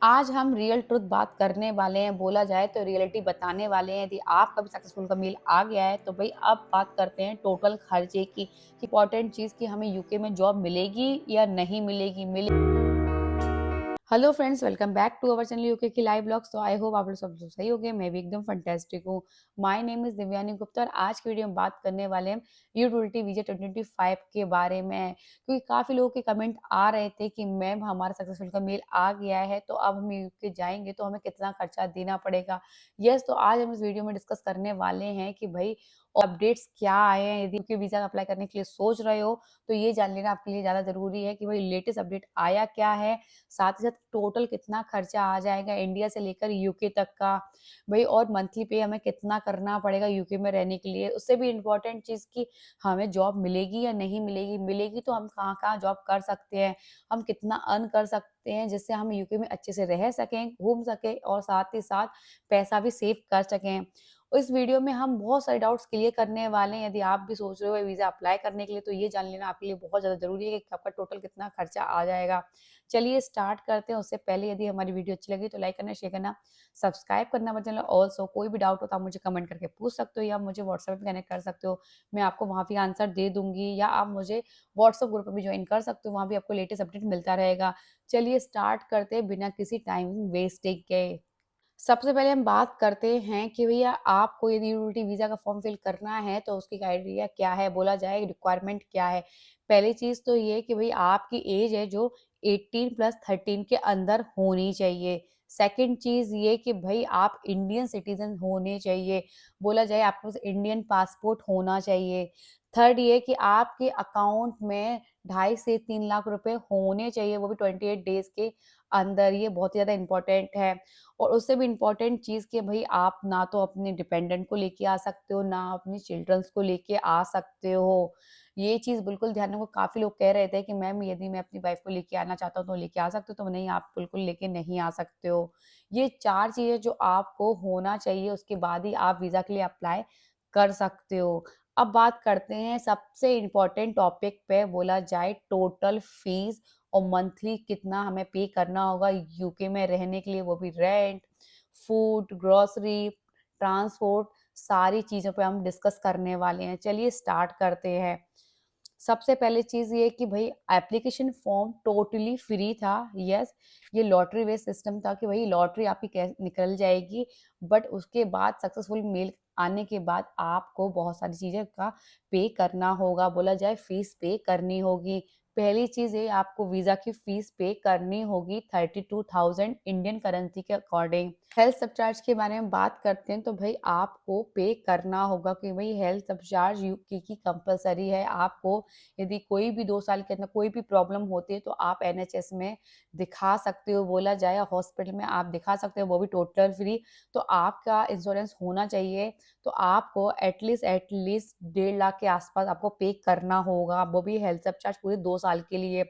आज हम real truth बात करने वाले हैं, बोला जाए तो रियलिटी बताने वाले हैं। यदि आपका भी सक्सेसफुल का मील आ गया है, तो भई अब बात करते हैं टोटल खर्चे की। इम्पोर्टेंट चीज़ कि हमें यूके में जॉब मिलेगी या नहीं मिलेगी। Hello friends, welcome back to our channel UK की लाइव ब्लॉग्स। तो आई होप आप लोग सब सही हो गए। मैं भी एकदम फंटेस्टिक हूँ। My name is Divyani Gupta और आज की वीडियो में बात करने वाले हैं यू वीजा 2025 के बारे में। क्योंकि काफ़ी लोगों के कमेंट आ रहे थे कि मैम हमारा सक्सेसफुल का मेल आ गया है, तो अब हम यूके जाएंगे तो हमें कितना खर्चा देना पड़ेगा। यस, तो आज हम इस वीडियो में डिस्कस करने वाले हैं कि भाई अपडेट्स क्या आए हैं। यदि यूके वीजा अप्लाई करने के लिए सोच रहे हो तो ये जान लेना आपके लिए ज़्यादा ज़रूरी है कि भाई लेटेस्ट अपडेट आया क्या है, साथ ही साथ टोटल कितना खर्चा आ जाएगा इंडिया से लेकर यूके तक का, भाई और मंथली पे हमें कितना करना पड़ेगा यूके में रहने के लिए। उससे भी इम्पोर्टेंट चीज़ कि हमें जॉब मिलेगी या नहीं मिलेगी, मिलेगी तो हम कहाँ-कहाँ जॉब कर सकते हैं, हम कितना अर्न कर सकते हैं जिससे हम यूके में अच्छे से रह सकें, घूम सकें और साथ ही साथ पैसा भी सेव कर सकें। इस वीडियो में हम बहुत सारे डाउट्स क्लियर करने वाले हैं। यदि आप भी सोच रहे हो वीज़ा अप्लाई करने के लिए, तो ये जान लेना आपके लिए बहुत ज़्यादा ज़रूरी है कि आपका टोटल कितना खर्चा आ जाएगा। चलिए स्टार्ट करते हैं। उससे पहले यदि हमारी वीडियो अच्छी लगी तो लाइक करना, शेयर करना, सब्सक्राइब करना हमारे चैनल। ऑल्सो कोई भी डाउट हो तो आप मुझे कमेंट करके पूछ सकते हो या मुझे व्हाट्सएप पे कनेक्ट कर सकते हो। मैं आपको वहाँ भी आंसर दे दूँगी या आप मुझे व्हाट्सएप ग्रुप में भी जॉइन कर सकते हो, वहाँ भी आपको लेटेस्ट अपडेट मिलता रहेगा। चलिए स्टार्ट करते हैं बिना किसी टाइम वेस्टिंग के। सबसे पहले हम बात करते हैं कि भैया आपको यदि यूटिलिटी वीज़ा का फॉर्म फिल करना है तो उसकी क्राइटेरिया क्या है, बोला जाए रिक्वायरमेंट क्या है। पहली चीज़ तो ये कि भई आपकी एज है जो 18 प्लस 13 के अंदर होनी चाहिए। सेकंड चीज़ ये कि भई आप इंडियन सिटीज़न होने चाहिए। बोला जाए आपके पास इंडियन पासपोर्ट होना चाहिए। थर्ड ये कि आपके अकाउंट में ढाई से 3 लाख रुपए होने चाहिए, वो भी 28 डेज़ के अंदर। ये बहुत ही ज़्यादा इम्पोर्टेंट है। और उससे भी इम्पोर्टेंट चीज़ कि भई आप ना तो अपने डिपेंडेंट को लेके आ सकते हो, ना अपने चिल्ड्रंस को लेके आ सकते हो। ये चीज़ बिल्कुल ध्यान रखो। काफ़ी लोग कह रहे थे कि मैम यदि मैं अपनी वाइफ़ को लेके आना चाहता हूँ तो लेके आ सकते हो? तो नहीं, आप बिल्कुल लेके नहीं आ सकते हो। ये 4 चीज़ें जो आपको होना चाहिए, उसके बाद ही आप वीज़ा के लिए अप्लाई कर सकते हो। अब बात करते हैं सबसे इम्पोर्टेंट टॉपिक पे, बोला जाए टोटल फीस और मंथली कितना हमें पे करना होगा यूके में रहने के लिए, वो भी रेंट, फूड, ग्रोसरी, ट्रांसपोर्ट, सारी चीज़ों पे हम डिस्कस करने वाले हैं। चलिए स्टार्ट करते हैं। सबसे पहले चीज़ ये कि भई एप्लीकेशन फॉर्म टोटली फ्री था। यस, ये लॉटरी बेस्ड सिस्टम था कि भई लॉटरी आपकी निकल जाएगी, बट उसके बाद सक्सेसफुल मेल आने के बाद आपको बहुत सारी चीज़ें का पे करना होगा। बोला जाए फीस पे करनी होगी। पहली चीज़ ये, आपको वीज़ा की फीस पे करनी होगी 32,000 इंडियन करेंसी के अकॉर्डिंग। हेल्थ सब चार्ज के बारे में बात करते हैं तो भई आपको पे करना होगा कि भई हेल्थ सब चार्ज यूके की कंपल्सरी है। आपको यदि कोई भी 2 साल के अंदर कोई भी प्रॉब्लम होती है तो आप एनएचएस में दिखा सकते हो, बोला जाए हॉस्पिटल में आप दिखा सकते हो, वो भी टोटल फ्री। तो आपका इंश्योरेंस होना चाहिए। तो आपको एटलीस्ट 1.5 लाख के आस-पास आपको पे करना होगा, वो भी हेल्थ सब चार्ज पूरे 2 साल के लिए।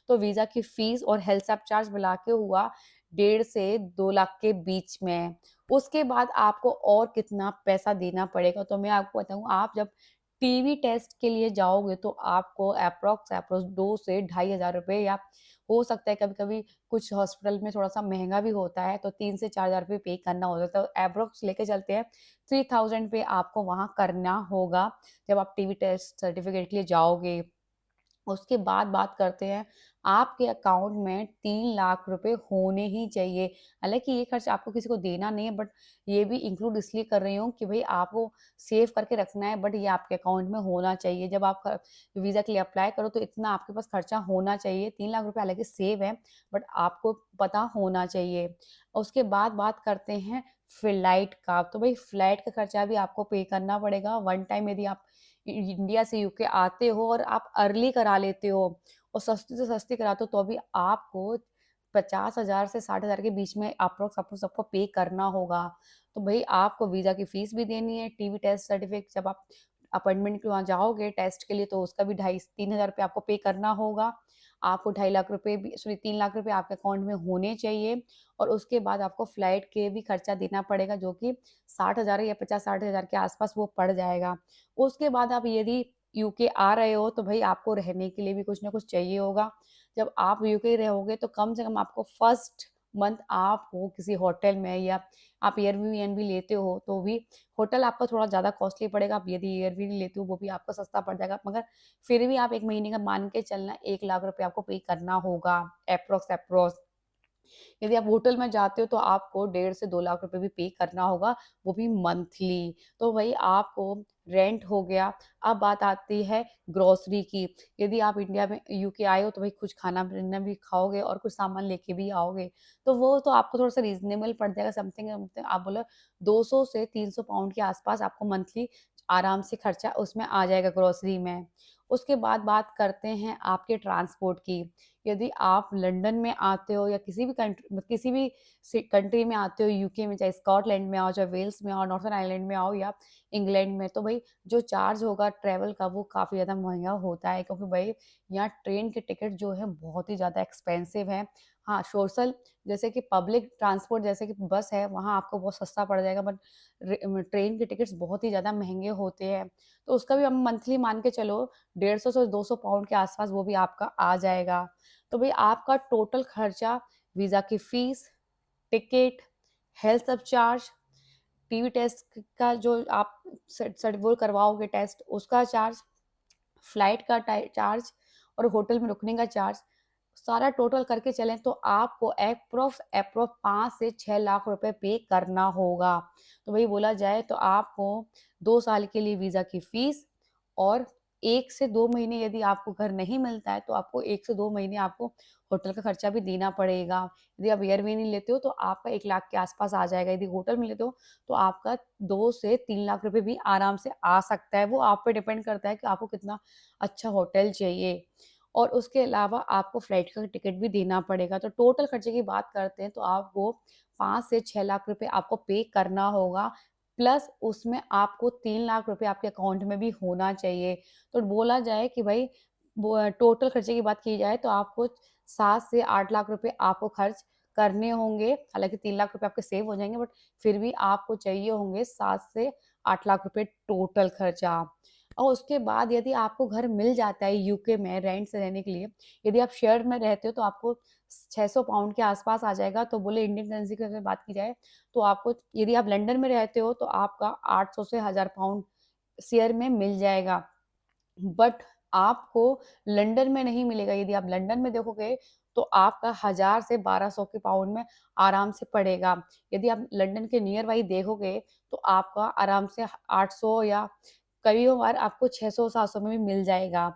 तो वीज़ा की फीस और हेल्थ सब चार्ज मिला के हुआ 1.5 से 2 लाख के बीच में। उसके बाद आपको और कितना पैसा देना पड़ेगा, तो मैं आपको बताऊँ, आप जब टीबी टेस्ट के लिए जाओगे तो आपको एप्रॉक्स 2 से ढाई हज़ार रुपए, या हो सकता है कभी-कभी कुछ हॉस्पिटल में थोड़ा-सा महँगा भी होता है तो 3 से 4 हज़ार रुपए पे करना होता है। तो एप्रॉक्स लेके चलते हैं 3000 पे आपको वहाँ करना होगा जब आप टीबी टेस्ट सर्टिफिकेट के लिए जाओगे। उसके बाद बात करते हैं, आपके अकाउंट में 3 लाख रुपए होने ही चाहिए। हालाँकि ये खर्च आपको किसी को देना नहीं है, बट ये भी इंक्लूड इसलिए कर रही हूँ कि भई आपको सेव करके रखना है, बट ये आपके अकाउंट में होना चाहिए। जब आप वीज़ा के लिए अप्लाई करो तो इतना आपके पास खर्चा होना चाहिए। 3 लाख रुपए हालाँकि सेव है, बट आपको पता होना चाहिए। उसके बाद बात करते हैं फ्लाइट का। तो भई फ्लाइट का खर्चा भी आपको पे करना पड़ेगा। वन टाइम यदि आप इंडिया से यूके आते हो और आप अर्ली करा लेते हो और सस्ती से सस्ती कराते हो, तो भी आपको 50,000 से 60,000 के बीच में अप्रॉक्स आपको सबको पे करना होगा। तो भई आपको वीज़ा की फीस भी देनी है, टीबी टेस्ट सर्टिफिकेट जब आप अपॉइंटमेंट के वहाँ जाओगे टेस्ट के लिए तो उसका भी ढाई 3,000 रुपए आपको पे करना होगा। आपको ढाई लाख रुपए भी, सॉरी, 3 लाख रुपए आपके अकाउंट में होने चाहिए। और उसके बाद आपको फ्लाइट के भी खर्चा देना पड़ेगा जो कि 60,000 या 50-60 हज़ार के आस-पास वो पड़ जाएगा। उसके बाद आप यदि यूके आ रहे हो तो भई आपको रहने के लिए भी कुछ ना कुछ चाहिए होगा। जब आप यूके रहोगे तो कम से कम आपको फर्स्ट मंथ आपको किसी होटल में या आप एयरबीएनबी लेते हो तो भी होटल आपका थोड़ा ज़्यादा कॉस्टली पड़ेगा। आप यदि एयरबीएनबी लेते हो वो भी आपको सस्ता पड़ जाएगा, मगर फिर भी आप 1 महीने का मान के चलना 1 लाख रुपए आपको पे करना होगा एप्रॉक्स। यदि आप होटल में जाते हो तो आपको 1.5 से 2 लाख रुपए भी पे करना होगा, वो भी मंथली। तो वही आपको रेंट हो गया। अब बात आती है ग्रोसरी की। यदि आप इंडिया में यूके आए हो तो भाई कुछ खाना-पीना भी खाओगे और कुछ सामान लेके भी आओगे, तो वो तो आपको थोड़ा-सा रीज़नेबल पड़ जाएगा, समथिंग समथिंग आप बोलो 200 से 300 पाउंड के आस-पास आपको मंथली आराम से खर्चा उसमें आ जाएगा ग्रोसरी में। उसके बाद बात करते हैं आपके ट्रांसपोर्ट की। यदि आप लंदन में आते हो या किसी भी कंट्री में आते हो यूके में, चाहे स्कॉटलैंड में आओ, चाहे वेल्स में आओ, नॉर्थर्न आयरलैंड में आओ या इंग्लैंड में, तो भाई जो चार्ज होगा ट्रैवल का वो काफ़ी ज़्यादा महँगा होता है, क्योंकि भाई यहाँ ट्रेन के टिकट जो है बहुत ही ज़्यादा एक्सपेंसिव है। हाँ, सोशल जैसे कि पब्लिक ट्रांसपोर्ट जैसे कि बस है, वहाँ आपको बहुत सस्ता पड़ जाएगा, बट ट्रेन के टिकट्स बहुत ही ज़्यादा महँगे होते हैं। तो उसका भी हम मंथली मान के चलो 150 से 200 पाउंड के आस-पास वो भी आपका आ जाएगा। तो भई आपका टोटल खर्चा वीज़ा की फ़ीस, टिकट, हेल्थ सब चार्ज, टीबी टेस्ट का जो आप सर्ट वो करवाओगे टेस्ट उसका चार्ज, फ्लाइट का टाइ चार्ज और होटल में रुकने का चार्ज, सारा टोटल करके चलें तो आपको एप्रॉक्स 5 से 6 लाख रुपए पे करना होगा। तो वही बोला जाए तो आपको 2 साल के लिए वीज़ा की फ़ीस और 1 से 2 महीने यदि आपको घर नहीं मिलता है, तो आपको 1 से 2 महीने आपको होटल का खर्चा भी देना पड़ेगा। यदि आप एयरबीएनबी लेते हो तो आपका 1 लाख के आस-पास आ जाएगा। यदि होटल में लेते हो तो आपका 2 से 3 लाख रुपए भी आराम से आ सकता है। वो आप पे डिपेंड करता है कि आपको कितना अच्छा होटल चाहिए। और उसके अलावा आपको फ्लाइट का टिकट भी देना पड़ेगा। तो टोटल खर्चे की बात करते हैं तो आपको 5 से 6 लाख रुपए आपको पे करना होगा। प्लस उसमें आपको 3 लाख रुपए आपके अकाउंट में भी होना चाहिए। तो बोला जाए कि भई वो टोटल खर्चे की बात की जाए तो आपको 7 से 8 लाख रुपए आपको खर्च करने होंगे। हालाँकि 3 लाख रुपए आपके सेव हो जाएँगे, बट फिर भी आपको चाहिए होंगे 7 से 8 लाख रुपए टोटल खर्चा। और उसके बाद यदि आपको घर मिल जाता है यूके में रेंट से रहने के लिए, यदि आप शेयर में रहते हो तो आपको 600 पाउंड के आस-पास आ जाएगा। तो बोले इंडियन करेंसी की अगर बात की जाए तो आपको, यदि आप लंदन में रहते हो तो आपका 800 से 1000 पाउंड शेयर में मिल जाएगा। बट आपको लंदन में नहीं मिलेगा। यदि आप लंदन में देखोगे तो आपका 1000 से 1200 के पाउंड में आराम से पड़ेगा। यदि आप लंदन के नियर बाय देखोगे तो आपका आराम से 800 या कभी-कभार आपको 600-700 में भी मिल जाएगा।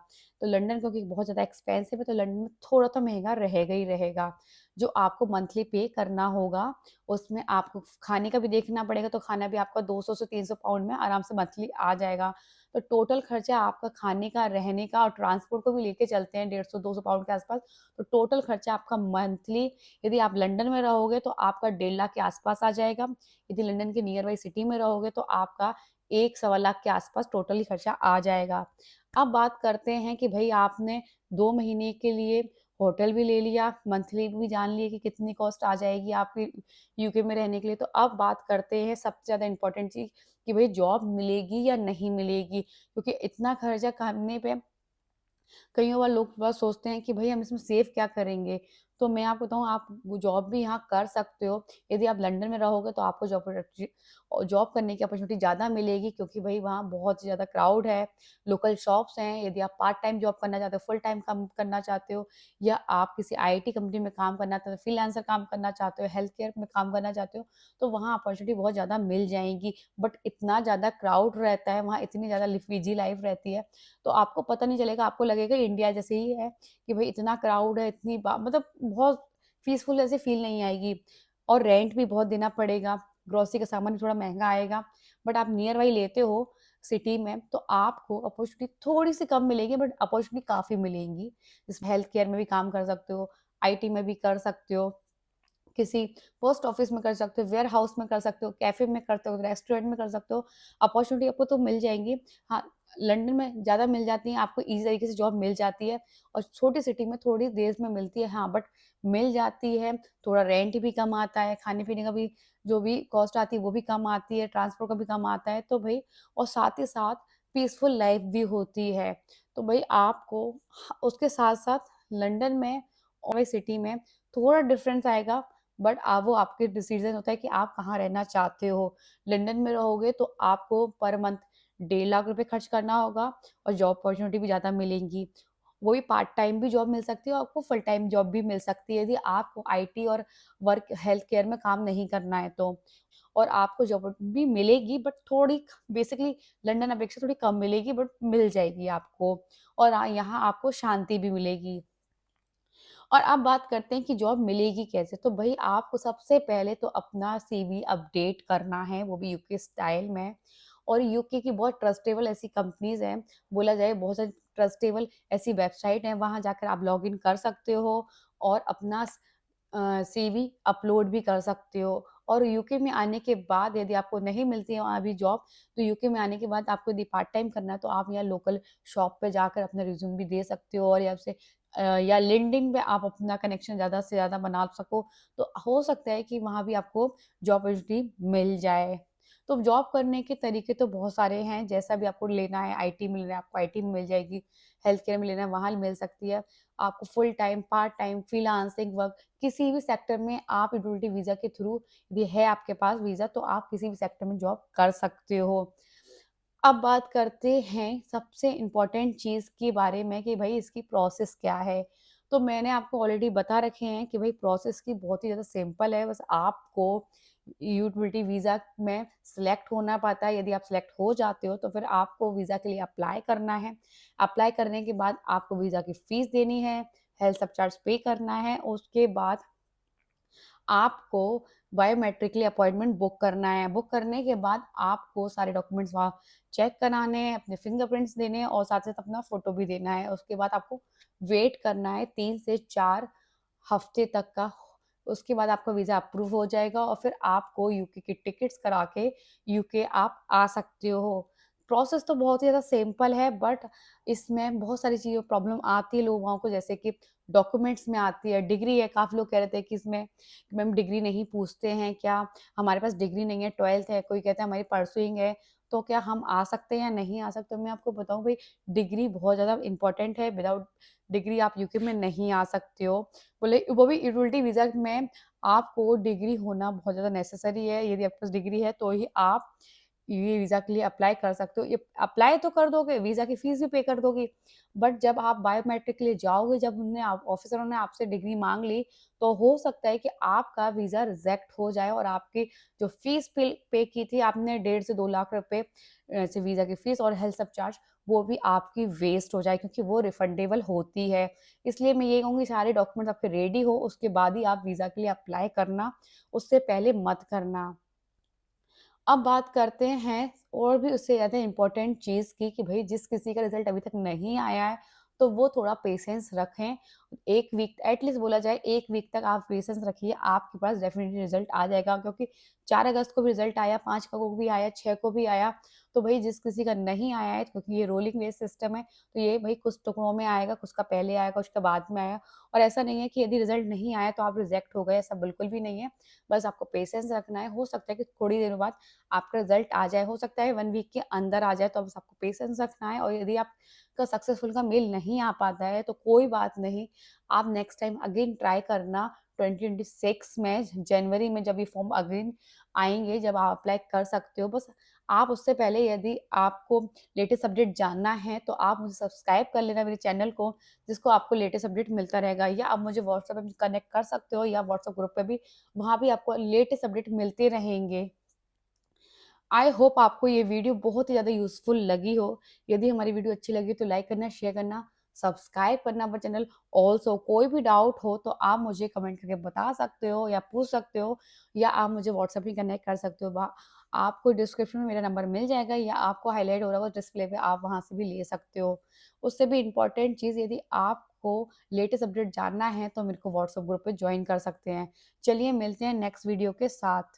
तो लंदन क्योंकि बहुत ज़्यादा एक्सपेंसिव है तो लंदन में थोड़ा तो महँगा रहेगा ही रहेगा। जो आपको मंथली पे करना होगा, उसमें आपको खाने का भी देखना पड़ेगा, तो खाना भी आपका 200 से 300 पाउंड में आराम से मंथली आ जाएगा। तो टोटल खर्चा आपका खाने का, रहने का और ट्रांसपोर्ट को भी लेके चलते हैं 150-200 पाउंड के आस-पास, तो टोटल खर्चा आपका मंथली, यदि आप लंदन में रहोगे तो आपका 1.5 लाख के आस-पास आ जाएगा। यदि लंदन के नियर बाय सिटी में रहोगे तो आपका 1 सवा लाख के आस-पास टोटली खर्चा आ जाएगा। अब बात करते हैं कि भई आपने 2 महीने के लिए होटल भी ले लिया, मंथली भी जान लिए कि कितनी कॉस्ट आ जाएगी आपकी यूके में रहने के लिए। तो अब बात करते हैं सबसे ज़्यादा इम्पोर्टेंट चीज़ कि भई जॉब मिलेगी या नहीं मिलेगी? क्योंकि इतना खर्चा करने पे कइयों बार लोग बस सोचते हैं कि भई हम इसमें सेव क्या करेंगे? तो मैं आपको बताऊँ, आप वो जॉब भी यहाँ कर सकते हो। यदि आप लंदन में रहोगे तो आपको जॉब करने की अपॉर्च्युनिटी ज़्यादा मिलेगी, क्योंकि भई वहाँ बहुत ज़्यादा क्राउड है, लोकल शॉप्स हैं। यदि आप पार्ट टाइम जॉब करना चाहते हो, फुल टाइम काम करना चाहते हो या आप किसी आईटी कंपनी में काम करना चाहते हो, फ्रीलांसर काम करना चाहते हो, हेल्थ केयर में काम करना चाहते हो, तो वहाँ अपॉर्च्युनिटी बहुत ज़्यादा मिल जाएँगी। बट इतना ज़्यादा क्राउड रहता है वहाँ, इतनी ज़्यादा बिज़ी लाइफ़ रहती है, तो आपको पता नहीं चलेगा, आपको लगेगा इंडिया जैसे ही है कि भई इतना क्राउड है, इतनी बा मतलब बहुत पीसफुल ऐसे फ़ील नहीं आएगी। और रेंट भी बहुत देना पड़ेगा, ग्रोसरी का सामान भी थोड़ा महँगा आएगा। बट आप नियर बाय लेते हो सिटी में तो आपको अपॉर्च्युनिटी थोड़ी-सी कम मिलेगी, बट अपॉर्च्युनिटी काफ़ी मिलेंगी। जिसमें हेल्थ केयर में भी काम कर सकते हो, आईटी में भी कर सकते हो। किसी पोस्ट ऑफिस में कर सकते हो, वेयर हाउस में कर सकते हो, कैफ़े में करते हो, रेस्टोरेंट में कर सकते हो। अपॉर्च्युनिटी आपको तो मिल जाएँगी। हाँ, लंदन में ज़्यादा मिल जाती हैं, आपको ईज़ी तरीके से जॉब मिल जाती है और छोटी सिटी में थोड़ी देर में मिलती है, हाँ, बट मिल जाती है। थोड़ा रेंट भी कम आता है, खाने-पीने का भी जो भी कॉस्ट आती है वो भी कम आती है, ट्रांसपोर्ट का भी कम आता है, तो भई और साथ ही साथ पीसफुल लाइफ़ भी होती है। तो भई आपको उसके साथ-साथ लंदन में और सिटी में थोड़ा डिफ़रेंस आएगा, बट वो आपके डिसीज़न होता है कि आप कहाँ रहना चाहते हो। लंदन में रहोगे तो आपको पर मंथ 1.5 लाख रुपए खर्च करना होगा और जॉब अपॉर्च्युनिटी भी ज़्यादा मिलेंगी। वही पार्ट टाइम भी जॉब मिल सकती है और आपको फुल टाइम जॉब भी मिल सकती है यदि आपको आईटी और वर्क हेल्थ केयर में काम नहीं करना है तो। और आपको जॉब भी मिलेगी बट थोड़ी बेसिकली लंदन अपेक्षा थोड़ी कम मिलेगी बट मिल जाएगी आपको और यहाँ आपको शांति भी मिलेगी। और अब बात करते हैं कि जॉब मिलेगी कैसे? तो भई आपको सबसे पहले तो अपना सीवी अपडेट करना है, वो भी यूके स्टाइल में। और यूके की बहुत ट्रस्टेबल ऐसी कंपनीज़ हैं, बोला जाए बहुत सारी ट्रस्टेबल ऐसी वेबसाइट हैं, वहाँ जाकर आप लॉगिन कर सकते हो और अपना सीवी अपलोड भी कर सकते हो। और यूके में आने के बाद यदि आपको नहीं मिलती है वहाँ भी जॉब, तो यूके में आने के बाद आपको यदि पार्ट टाइम करना है, तो आप यहाँ लोकल शॉप पे जाकर अपना रिज़्यूम भी दे सकते हो और या लिंक्डइन पे आप अपना कनेक्शन ज़्यादा से ज़्यादा बना सको, तो हो सकता है कि वहाँ भी आपको जॉब अपॉर्च्युनिटी मिल जाए। तो जॉब करने के तरीके तो बहुत सारे हैं, जैसा भी आपको लेना है, आईटी में लेना है, आपको आईटी में मिल जाएगी, हेल्थ केयर में लेना है, वहाँ मिल सकती है। आपको full time, part time, freelancing work किसी भी सेक्टर में आप यूटिलिटी वीज़ा के थ्रू यदि है आपके पास वीज़ा, तो आप किसी भी सेक्टर में जॉब कर सकते हो। अब बात करते हैं सबसे इम्पोर्टेंट चीज़ के बारे में कि भई इसकी प्रोसेस क्या है? तो मैंने आपको ऑलरेडी बता रखे हैं कि भई प्रोसेस की बहुत ही ज़्यादा सिंपल है, बस आपको यूटिलिटी वीज़ा में सिलेक्ट होना पड़ता है, यदि आप सिलेक्ट हो जाते हो तो फिर आपको वीज़ा के लिए अप्लाई करना है। अप्लाई करने के बाद आपको वीज़ा की फ़ीस देनी है, हेल्थ सब चार्ज पे करना है, उसके बाद आपको बायोमेट्रिकली अपॉइंटमेंट बुक करना है। बुक करने के बाद आपको सारे डॉक्यूमेंट्स वहाँ चेक कराने हैं, अपने फिंगरप्रिंट्स देने हैं और साथ-साथ अपना फ़ोटो भी देना है। उसके बाद आपको वेट करना है 3 से 4 हफ़्ते तक का। उसके बाद आपका वीज़ा अप्रूव हो जाएगा और फिर आपको यूके की टिकट्स करा के यूके आप आ सकते हो। प्रोसेस तो बहुत ही ज़्यादा सिंपल है बट इसमें बहुत सारी चीज़ें प्रॉब्लम आती है लोगों को जैसे कि डॉक्यूमेंट्स में आती है, डिग्री है, काफ़ी लोग कह रहे थे कि इसमें मैम डिग्री नहीं पूछते हैं क्या? हमारे पास डिग्री नहीं है, 12th है, कोई कहता है हमारी परसुइंग है, तो क्या हम आ सकते हैं या नहीं आ सकते? मैं आपको बताऊँ भई डिग्री बहुत ज़्यादा इम्पोर्टेंट है, विदाउट डिग्री आप यूके में नहीं आ सकते हो। बोले वो भी यूटिलिटी वीज़ा में आपको डिग्री होना बहुत ज़्यादा नेसेसरी है, यदि आपके पास डिग्री है तो ही आप ये वीज़ा के लिए अप्लाई कर सकते हो। ये अप्लाई तो कर दोगे, वीज़ा की फ़ीस भी पे कर दोगे, बट जब आप बायोमेट्रिक के लिए जाओगे, जब उनने आप ऑफ़िसरों ने आपसे डिग्री माँग ली, तो हो सकता है कि आपका वीज़ा रिजेक्ट हो जाए और आपकी जो फ़ीस पे की थी आपने 1.5 से 2 लाख रुपए ऐसे वीज़ा की फ़ीस और हेल्थ सब चार्ज, वो भी आपकी वेस्ट हो जाए क्योंकि वो रिफंडेबल होती है। इसलिए मैं ये कहूँगी सारे डॉक्यूमेंट्स आपके रेडी हो, उसके बाद ही आप वीज़ा के लिए अप्लाई करना, उससे पहले मत करना। अब बात करते हैं और भी उससे ज़्यादा इम्पोर्टेंट चीज़ की कि भई जिस किसी का रिज़ल्ट अभी तक नहीं आया है, तो वो थोड़ा पेशेंस रखें। 1 वीक एटलीस्ट बोला जाए 1 वीक तक आप पेशेंस रखिए, आपके पास डेफ़िनिटली रिज़ल्ट आ जाएगा क्योंकि 4 अगस्त को भी रिज़ल्ट आया, 5 को भी आया, 6 को भी आया। तो भई जिस किसी का नहीं आया है क्योंकि ये रोलिंग बेस सिस्टम है, तो ये भई कुछ टुकड़ों में आएगा, कुछ का पहले आएगा, कुछ का बाद में आएगा। और ऐसा नहीं है कि यदि रिज़ल्ट नहीं आया तो आप रिजेक्ट हो गए, ऐसा बिल्कुल भी नहीं है। बस आपको पेशेंस रखना है, हो सकता है कि थोड़ी देर बाद आपका रिज़ल्ट आ जाए, हो सकता है 1 वीक के अंदर आ जाए, तो बस आपको पेशेंस रखना है और यदि आपका सक्सेसफुल का मेल नहीं आ पाता है, तो कोई बात नहीं, आप नेक्स्ट टाइम अगेन ट्राई करना 2026 में जनवरी में जब ये फॉर्म अगेन आएँगे, जब आप अप्लाई कर सकते हो। बस आप उससे पहले यदि आपको लेटेस्ट अपडेट जानना है, तो आप मुझे सब्सक्राइब कर लेना मेरे चैनल को, जिसको आपको लेटेस्ट अपडेट मिलता रहेगा या आप मुझे व्हाट्सएप पे भी कनेक्ट कर सकते हो या व्हाट्सएप ग्रुप पे भी, वहाँ भी आपको लेटेस्ट अपडेट मिलते रहेंगे। आई होप आपको ये वीडियो बहुत ही ज़्यादा यूज़फुल लगी हो। यदि हमारी वीडियो अच्छी लगी तो लाइक करना, शेयर करना, सब्सक्राइब करना हमारा चैनल। ऑल्सो कोई भी डाउट हो तो आप मुझे कमेंट करके बता सकते हो या पूछ सकते हो या आप मुझे व्हाट्सएप भी कनेक्ट कर सकते हो। आपको डिस्क्रिप्शन में मेरा नंबर मिल जाएगा या आपको हाइलाइट हो रहा होगा डिस्प्ले पे, आप वहाँ से भी ले सकते हो। उससे भी इम्पोर्टेंट चीज़ यदि आपको लेटेस्ट अपडेट जानना है तो मेरे को व्हाट्सएप ग्रुप पे जॉइन कर सकते हैं। चलिए मिलते हैं नेक्स्ट वीडियो के साथ।